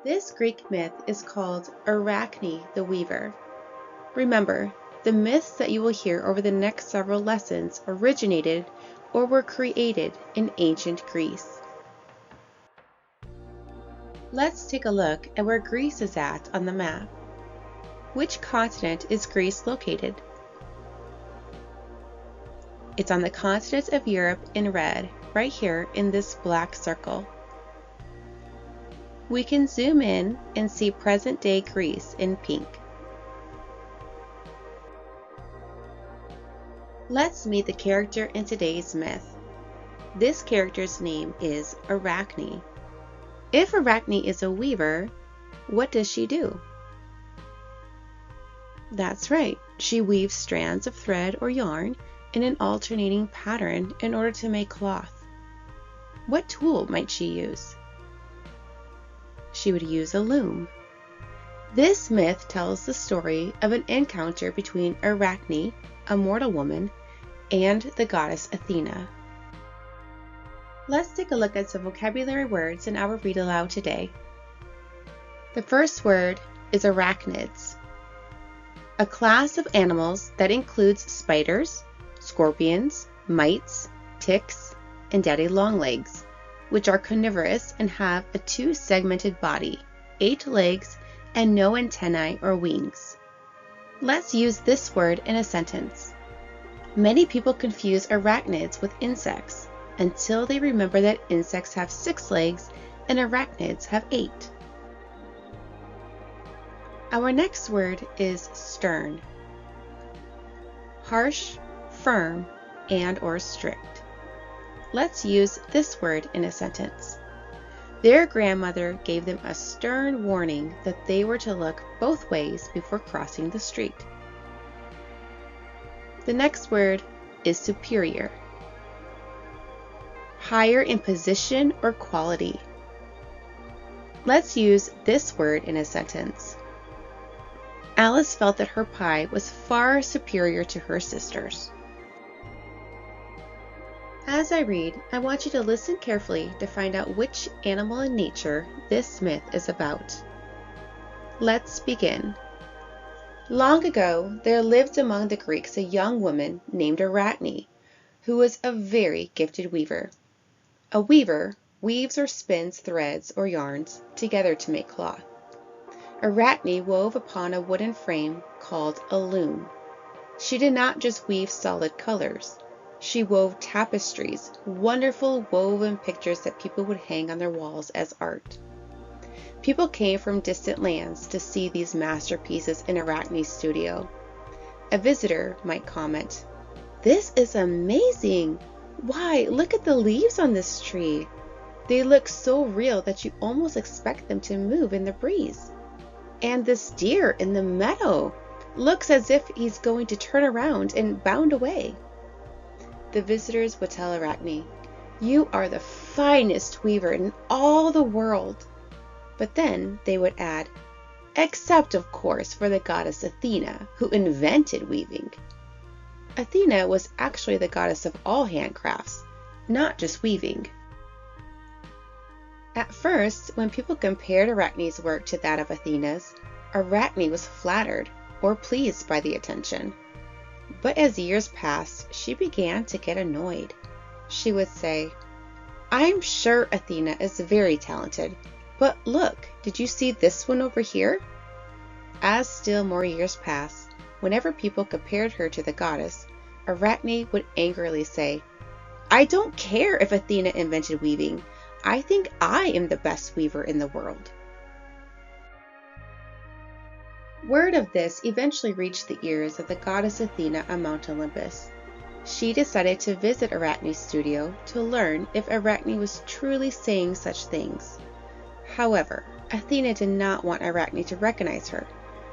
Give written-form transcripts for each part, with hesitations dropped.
This Greek myth is called Arachne the Weaver. Remember, the myths that you will hear over the next several lessons originated or were created in ancient Greece. Let's take a look at where Greece is at on the map. Which continent is Greece located? It's on the continent of Europe in red, right here in this black circle. We can zoom in and see present-day Greece in pink. Let's meet the character in today's myth. This character's name is Arachne. If Arachne is a weaver, what does she do? That's right, she weaves strands of thread or yarn in an alternating pattern in order to make cloth. What tool might she use? She would use a loom. This myth tells the story of an encounter between Arachne, a mortal woman, and the goddess Athena. Let's take a look at some vocabulary words in our read aloud today. The first word is arachnids, a class of animals that includes spiders, scorpions, mites, ticks, and daddy longlegs, which are carnivorous and have a two-segmented body, 8 legs, and no antennae or wings. Let's use this word in a sentence. Many people confuse arachnids with insects until they remember that insects have 6 legs and arachnids have 8. Our next word is stern, harsh, firm, and/or strict. Let's use this word in a sentence. Their grandmother gave them a stern warning that they were to look both ways before crossing the street. The next word is superior, higher in position or quality. Let's use this word in a sentence. Alice felt that her pie was far superior to her sister's. As I read, I want you to listen carefully to find out which animal in nature this myth is about. Let's begin. Long ago, there lived among the Greeks a young woman named Arachne, who was a very gifted weaver. A weaver weaves or spins threads or yarns together to make cloth. Arachne wove upon a wooden frame called a loom. She did not just weave solid colors. She wove tapestries, wonderful woven pictures that people would hang on their walls as art. People came from distant lands to see these masterpieces in Arachne's studio. A visitor might comment, "This is amazing! Why, look at the leaves on this tree. They look so real that you almost expect them to move in the breeze. And this deer in the meadow looks as if he's going to turn around and bound away." The visitors would tell Arachne, "You are the finest weaver in all the world." But then they would add, "Except, of course, for the goddess Athena, who invented weaving." Athena was actually the goddess of all handcrafts, not just weaving. At first, when people compared Arachne's work to that of Athena's, Arachne was flattered or pleased by the attention. But as years passed, she began to get annoyed. She would say, "I'm sure Athena is very talented, but look, did you see this one over here?" As still more years passed, whenever people compared her to the goddess, Arachne would angrily say, "I don't care if Athena invented weaving. I think I am the best weaver in the world." Word of this eventually reached the ears of the goddess Athena on Mount Olympus. She decided to visit Arachne's studio to learn if Arachne was truly saying such things. However, Athena did not want Arachne to recognize her,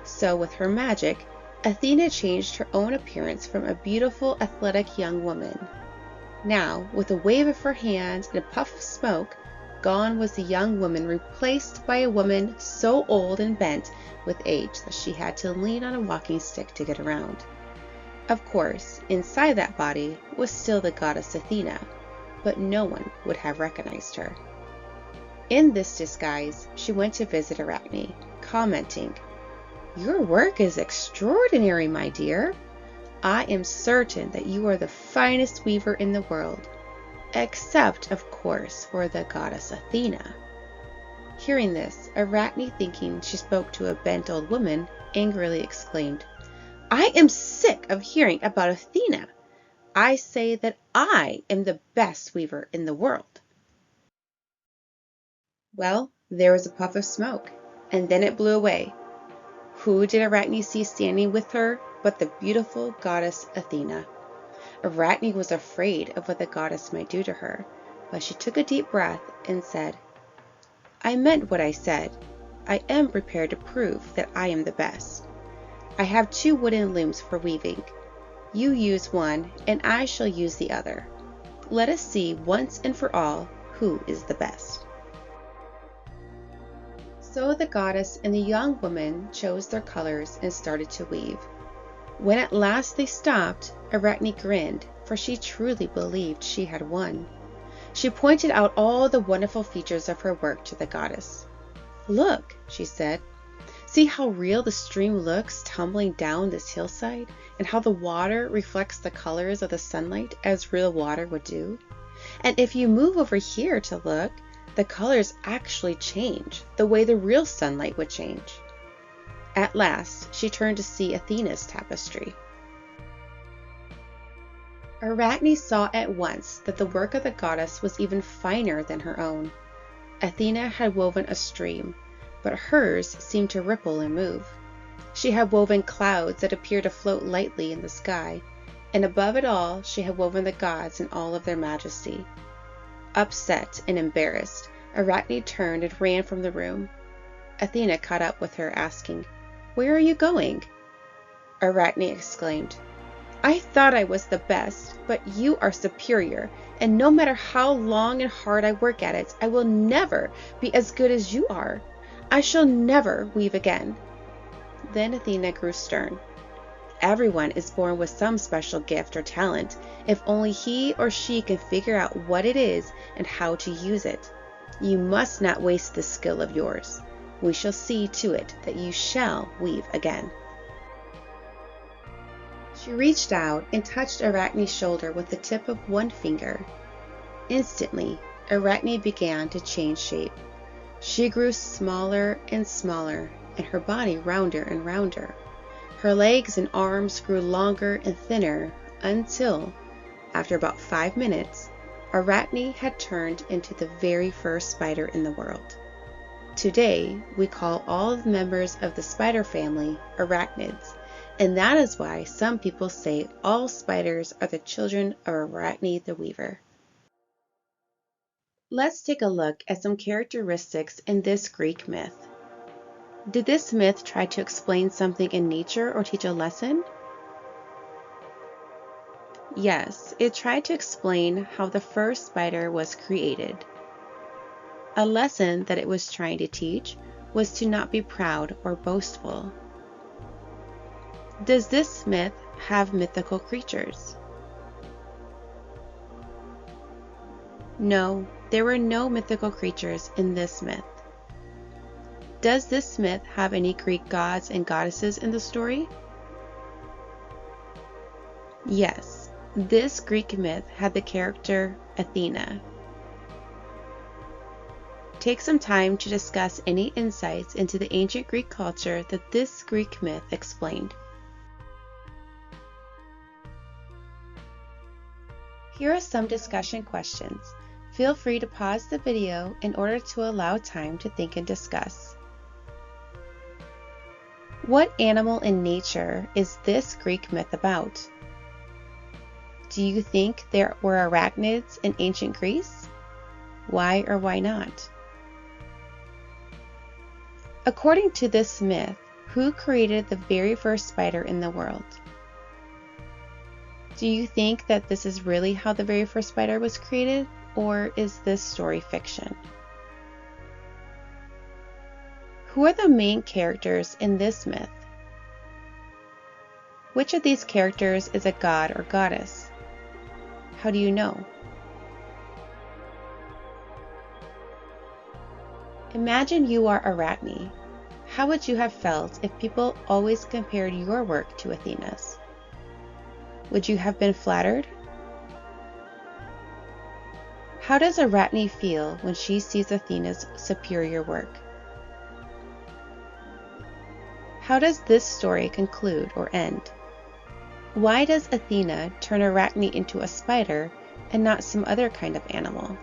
so with her magic, Athena changed her own appearance from a beautiful, athletic young woman. Now, with a wave of her hand and a puff of smoke, gone was the young woman, replaced by a woman so old and bent with age that she had to lean on a walking stick to get around. Of course, inside that body was still the goddess Athena, but no one would have recognized her. In this disguise, she went to visit Arachne, commenting, "Your work is extraordinary, my dear. I am certain that you are the finest weaver in the world, except, of course, for the goddess Athena." Hearing this, Arachne, thinking she spoke to a bent old woman, angrily exclaimed, "I am sick of hearing about Athena. I say that I am the best weaver in the world." Well, there was a puff of smoke, and then it blew away. Who did Arachne see standing with her but the beautiful goddess Athena? Arachne was afraid of what the goddess might do to her, but she took a deep breath and said, "I meant what I said. I am prepared to prove that I am the best. I have 2 wooden looms for weaving. You use one, and I shall use the other. Let us see once and for all who is the best." So the goddess and the young woman chose their colors and started to weave. When at last they stopped, Arachne grinned, for she truly believed she had won. She pointed out all the wonderful features of her work to the goddess. "Look," she said. "See how real the stream looks tumbling down this hillside, and how the water reflects the colors of the sunlight as real water would do? And if you move over here to look, the colors actually change, the way the real sunlight would change." At last, she turned to see Athena's tapestry. Arachne saw at once that the work of the goddess was even finer than her own. Athena had woven a stream, but hers seemed to ripple and move. She had woven clouds that appeared to float lightly in the sky, and above it all she had woven the gods in all of their majesty. Upset and embarrassed, Arachne turned and ran from the room. Athena caught up with her, asking, "Where are you going?" Arachne exclaimed, "I thought I was the best, but you are superior, and no matter how long and hard I work at it, I will never be as good as you are. I shall never weave again." Then Athena grew stern. Everyone is born with some special gift or talent, if only he or she can figure out what it is and how to use it. You must not waste this skill of yours. We shall see to it that you shall weave again. She reached out and touched Arachne's shoulder with the tip of one finger. Instantly, Arachne began to change shape. She grew smaller and smaller, and her body rounder and rounder. Her legs and arms grew longer and thinner until, after about 5 minutes, Arachne had turned into the very first spider in the world. Today, we call all the members of the spider family arachnids, and that is why some people say all spiders are the children of Arachne the Weaver. Let's take a look at some characteristics in this Greek myth. Did this myth try to explain something in nature or teach a lesson? Yes, it tried to explain how the first spider was created. A lesson that it was trying to teach was to not be proud or boastful. Does this myth have mythical creatures? No, there were no mythical creatures in this myth. Does this myth have any Greek gods and goddesses in the story? Yes, this Greek myth had the character Athena. Take some time to discuss any insights into the ancient Greek culture that this Greek myth explained. Here are some discussion questions. Feel free to pause the video in order to allow time to think and discuss. What animal in nature is this Greek myth about? Do you think there were arachnids in ancient Greece? Why or why not? According to this myth, who created the very first spider in the world? Do you think that this is really how the very first spider was created, or is this story fiction? Who are the main characters in this myth? Which of these characters is a god or goddess? How do you know? Imagine you are Arachne. How would you have felt if people always compared your work to Athena's? Would you have been flattered? How does Arachne feel when she sees Athena's superior work? How does this story conclude or end? Why does Athena turn Arachne into a spider and not some other kind of animal?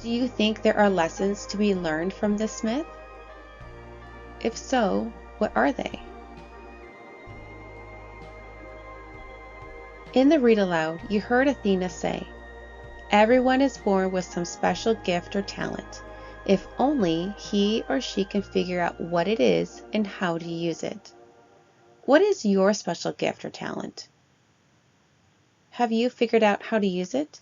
Do you think there are lessons to be learned from this myth? If so, what are they? In the read aloud, you heard Athena say, "Everyone is born with some special gift or talent, if only he or she can figure out what it is and how to use it." What is your special gift or talent? Have you figured out how to use it?